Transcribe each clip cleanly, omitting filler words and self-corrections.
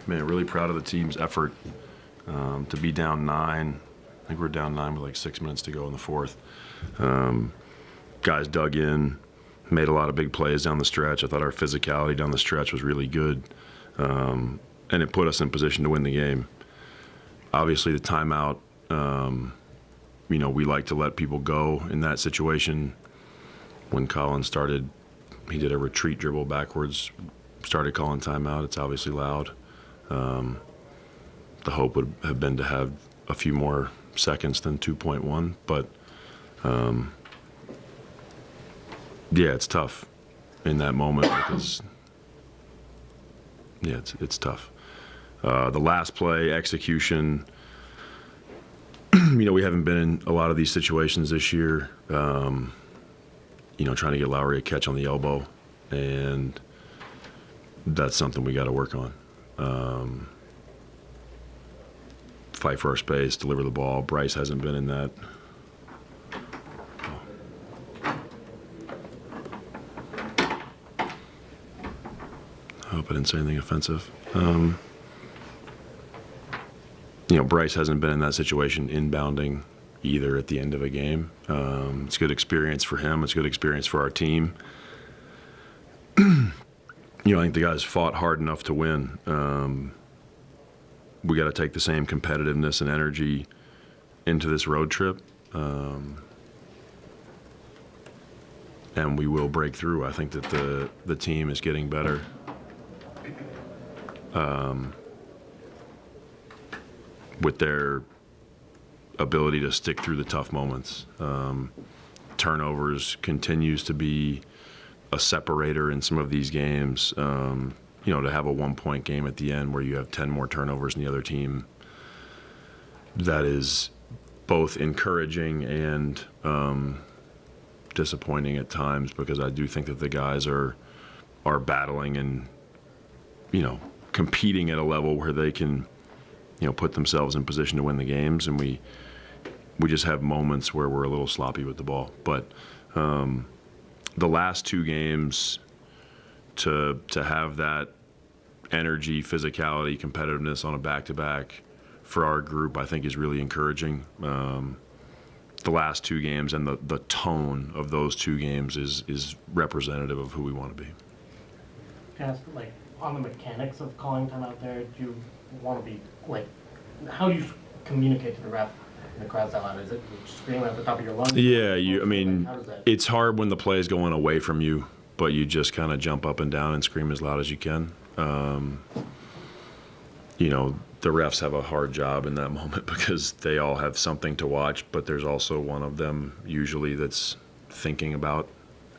Man, really proud of the team's effort to be down 9. I think we're down 9 with like 6 minutes to go in the fourth. Guys dug in, made a lot of big plays down the stretch. I thought our physicality down the stretch was really good, and it put us in position to win the game. Obviously, the timeout, we like to let people go in that situation. When Colin started, he did a retreat dribble backwards, started calling timeout. It's obviously loud. The hope would have been to have a few more seconds than 2.1, but yeah, it's tough in that moment because it's tough. The last play execution, we haven't been in a lot of these situations this year. Trying to get Lowry a catch on the elbow, and that's something we got to work on. Fight for our space, deliver the ball. Bryce hasn't been in that. I hope I didn't say anything offensive. Bryce hasn't been in that situation inbounding either at the end of a game. It's good experience for him. It's good experience for our team. I think the guys fought hard enough to win. We got to take the same competitiveness and energy into this road trip, and we will break through. I think that the team is getting better. With their ability to stick through the tough moments. Turnovers continues to be a separator in some of these games. To have a 1-point game at the end where you have 10 more turnovers than the other team, that is both encouraging and disappointing at times, because I do think that the guys are battling and competing at a level where they can put themselves in position to win the games, and we just have moments where we're a little sloppy with the ball. But the last 2 games, to have that energy, physicality, competitiveness on a back-to-back for our group, I think is really encouraging. The last 2 games and the tone of those 2 games is representative of who we want to be. Can I ask, on the mechanics of calling time out there, do you want to be, how do you communicate to the ref in the crowd's that loud? Is it screaming at the top of your lungs? Yeah, it's hard when the play is going away from you, but you just kind of jump up and down and scream as loud as you can. The refs have a hard job in that moment because they all have something to watch, but there's also one of them usually that's thinking about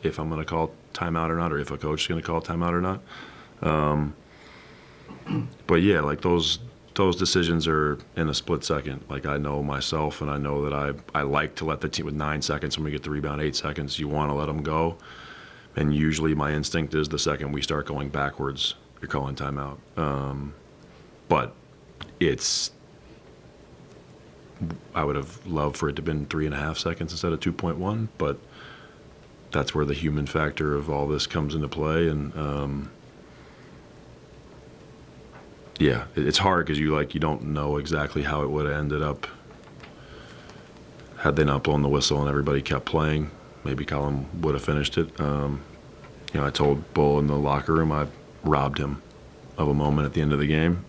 if I'm going to call timeout or not, or if a coach is going to call timeout or not. But yeah, those decisions are in a split second. I know myself, and I know that I like to let the team, with 9 seconds when we get the rebound, 8 seconds, you want to let them go. And usually my instinct is the second we start going backwards, you're calling timeout. But I would have loved for it to have been 3.5 seconds instead of 2.1, but that's where the human factor of all this comes into play. And it's hard because you don't know exactly how it would have ended up had they not blown the whistle and everybody kept playing. Maybe Colin would have finished it. I told Bull in the locker room I robbed him of a moment at the end of the game.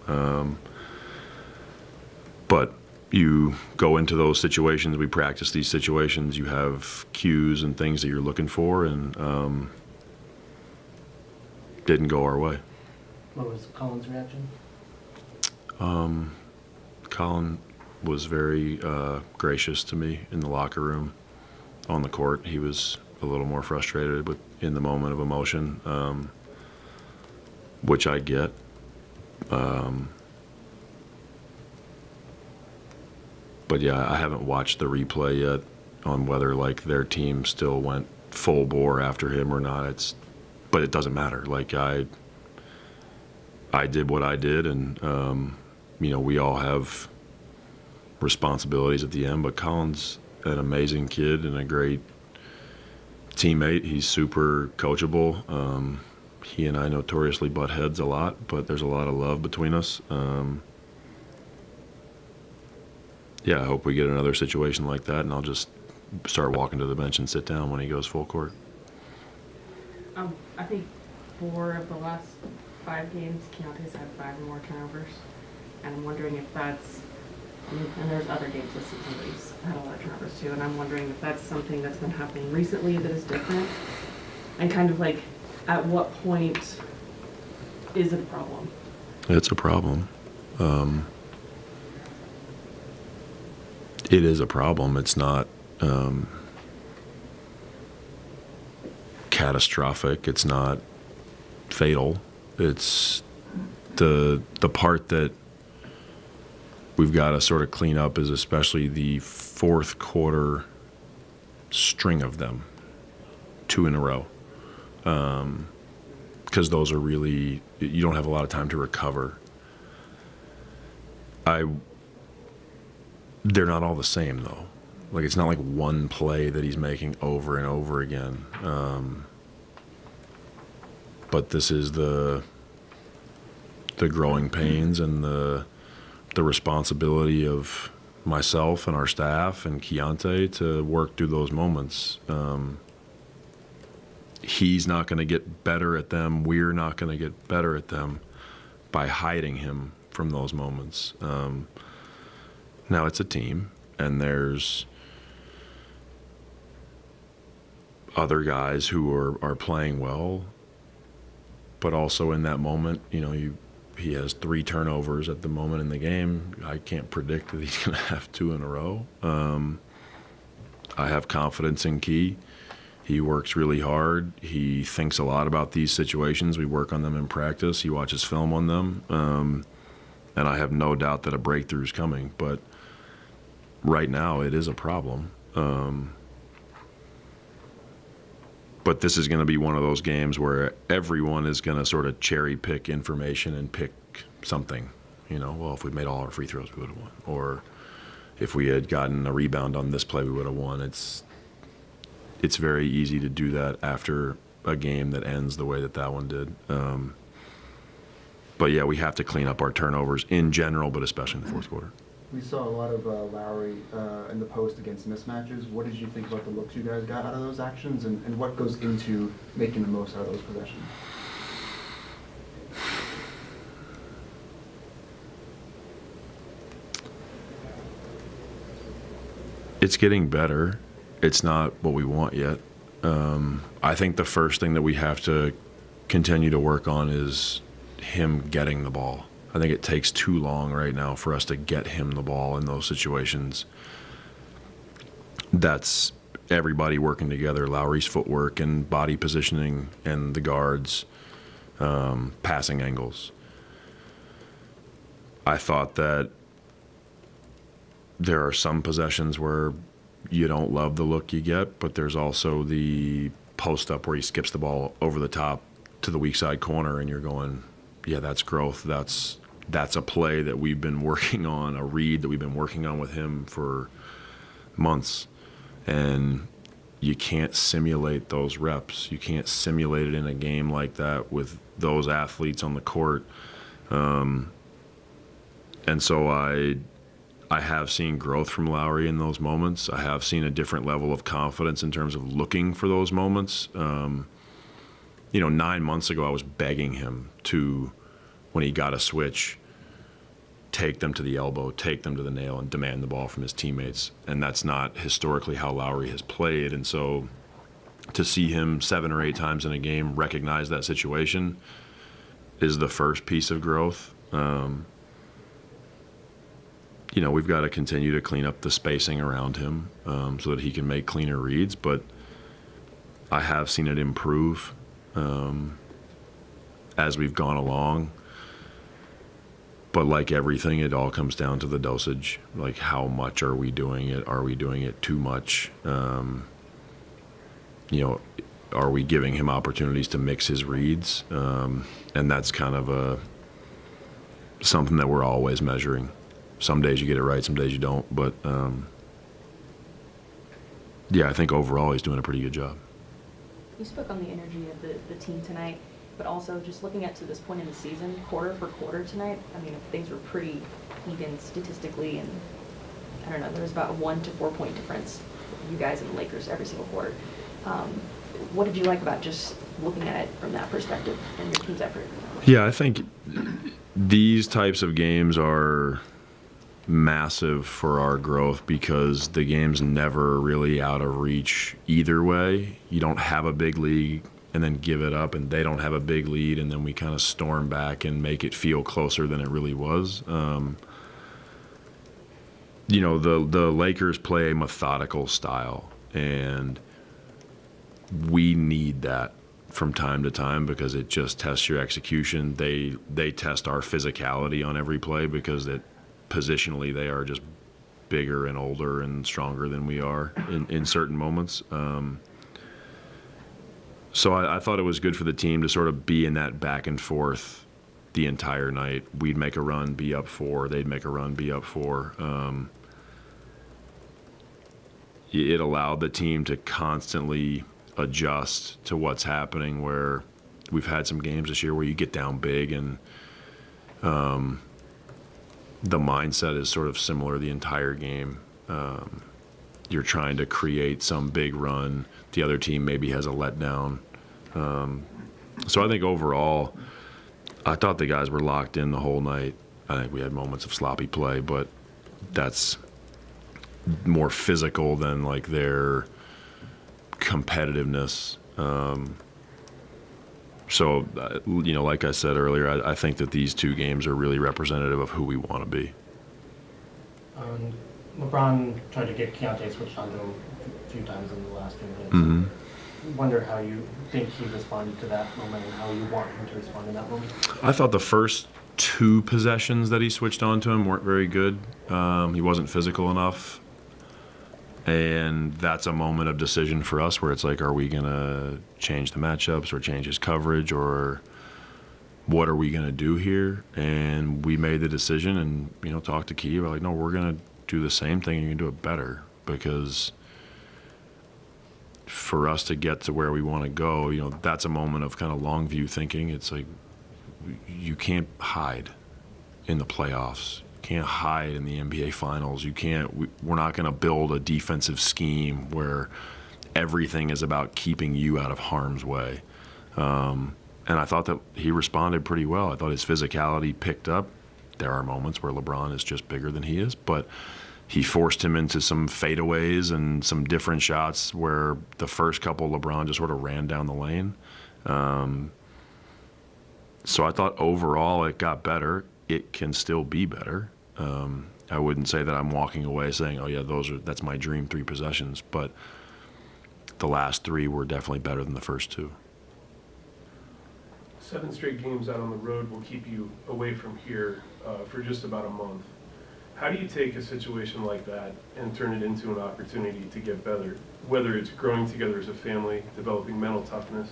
But you go into those situations, we practice these situations, you have cues and things that you're looking for, and didn't go our way. What was Colin's reaction? Colin was very gracious to me in the locker room. On the court, he was a little more frustrated in the moment of emotion, which I get. But yeah, I haven't watched the replay yet on whether their team still went full bore after him or not. But it doesn't matter. I did what I did, and we all have responsibilities at the end. But Colin's an amazing kid and a great teammate. He's super coachable. he and I notoriously butt heads a lot, but there's a lot of love between us. Yeah, I hope we get another situation like that, and I'll just start walking to the bench and sit down when he goes full court. I think 4 of the last 5 games, Keontae's had 5 or more turnovers. And I'm wondering if that's, and there's other games this season that he's had a lot of turnovers too, and I'm wondering if that's something that's been happening recently that is different. And kind of like, at what point is it a problem? It's a problem. It is a problem. It's not catastrophic. It's not fatal. It's the part that we've got to sort of clean up is especially the fourth quarter string of them, 2 in a row. Because those are really, you don't have a lot of time to recover. They're not all the same though. Like, it's not like one play that he's making over and over again. But this is the growing pains and the responsibility of myself and our staff and Keontae to work through those moments. He's not going to get better at them. We're not going to get better at them by hiding him from those moments. Now it's a team, and there's other guys who are playing well, but also in that moment, he has 3 turnovers at the moment in the game. I can't predict that he's going to have 2 in a row. I have confidence in Key. He works really hard. He thinks a lot about these situations. We work on them in practice. He watches film on them. And I have no doubt that a breakthrough is coming. But right now, it is a problem. But this is going to be one of those games where everyone is going to sort of cherry pick information and pick something. Well, if we made all our free throws, we would have won. Or if we had gotten a rebound on this play, we would have won. It's very easy to do that after a game that ends the way that one did. But yeah, we have to clean up our turnovers in general, but especially in the fourth quarter. We saw a lot of Lowry in the post against mismatches. What did you think about the looks you guys got out of those actions, and what goes into making the most out of those possessions? It's getting better. It's not what we want yet. I think the first thing that we have to continue to work on is him getting the ball. I think it takes too long right now for us to get him the ball in those situations. That's everybody working together, Lowry's footwork and body positioning and the guards, passing angles. I thought that there are some possessions where you don't love the look you get, but there's also the post up where he skips the ball over the top to the weak side corner, and you're going, yeah, that's growth. That's a play that we've been working on, a read that we've been working on with him for months. And you can't simulate those reps. You can't simulate it in a game like that with those athletes on the court. And so I have seen growth from Lowry in those moments. I have seen a different level of confidence in terms of looking for those moments. 9 months ago, I was begging him to, when he got a switch, take them to the elbow, take them to the nail, and demand the ball from his teammates. And that's not historically how Lowry has played. And so to see him 7 or 8 times in a game recognize that situation is the first piece of growth. We've got to continue to clean up the spacing around him so that he can make cleaner reads. But I have seen it improve as we've gone along. But like everything, it all comes down to the dosage. Like, how much are we doing it? Are we doing it too much? Are we giving him opportunities to mix his reads? And that's kind of something that we're always measuring. Some days you get it right, some days you don't. But I think overall he's doing a pretty good job. You spoke on the energy of the team tonight. but also just looking at to this point in the season, quarter for quarter tonight, I mean, things were pretty even statistically, and I don't know, there was about a 1 to 4 point difference, you guys and the Lakers every single quarter. What did you like about just looking at it from that perspective and your team's effort? Yeah, I think these types of games are massive for our growth because the game's never really out of reach either way. You don't have a big lead and then give it up, and they don't have a big lead, and then we kind of storm back and make it feel closer than it really was. You know, the Lakers play a methodical style, and we need that from time to time because it just tests your execution. They test our physicality on every play because positionally they are just bigger and older and stronger than we are in certain moments. So I thought it was good for the team to sort of be in that back and forth the entire night. We'd make a run, be up 4. They'd make a run, be up 4. It allowed the team to constantly adjust to what's happening, where we've had some games this year where you get down big and the mindset is sort of similar the entire game. You're trying to create some big run. The other team maybe has a letdown. So I think overall, I thought the guys were locked in the whole night. I think we had moments of sloppy play, but that's more physical than like their competitiveness. So, you know, like I said earlier, I think that these two games are really representative of who we want to be. LeBron tried to get Keontae switched on to him a few times in the last few minutes. Mm-hmm. Wonder how you think he responded to that moment and how you want him to respond in that moment. I thought the first 2 possessions that he switched on to him weren't very good. He wasn't physical enough. And that's a moment of decision for us where it's like, are we going to change the matchups or change his coverage, or what are we going to do here? And we made the decision and, you know, talked to Key. We're like, no, we're going to do the same thing and you can do it better, because for us to get to where we want to go, you know, that's a moment of kind of long view thinking. It's like, you can't hide in the playoffs. Can't hide in the NBA Finals. We're not going to build a defensive scheme where everything is about keeping you out of harm's way. And I thought that he responded pretty well. I thought his physicality picked up. There are moments where LeBron is just bigger than he is, but he forced him into some fadeaways and some different shots where the first couple LeBron just sort of ran down the lane. So I thought overall it got better. It can still be better. I wouldn't say that I'm walking away saying, oh yeah, that's my dream 3 possessions, but the last 3 were definitely better than the first 2. 7 straight games out on the road will keep you away from here for just about a month. How do you take a situation like that and turn it into an opportunity to get better, whether it's growing together as a family, developing mental toughness?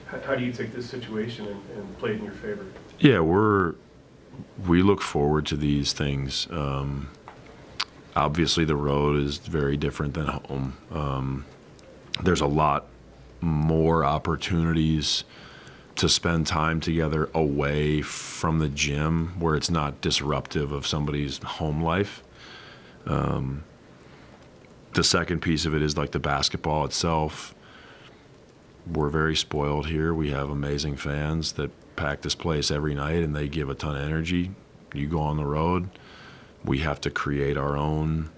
How do you take this situation and play it in your favor? Yeah, we look forward to these things. Obviously, the road is very different than home. There's a lot more opportunities to spend time together away from the gym where it's not disruptive of somebody's home life. The second piece of it is like the basketball itself. We're very spoiled here. We have amazing fans that pack this place every night and they give a ton of energy. You go on the road, we have to create our own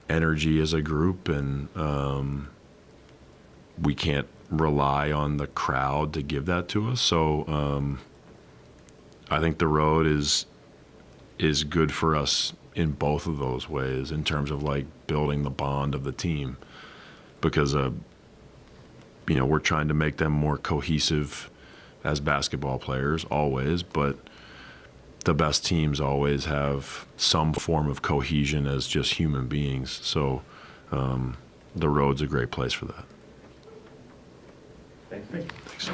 energy as a group, and we can't rely on the crowd to give that to us. So I think the road is good for us in both of those ways in terms of like building the bond of the team, because you know, we're trying to make them more cohesive as basketball players always, but the best teams always have some form of cohesion as just human beings. So the road's a great place for that. Thanks. Thanks.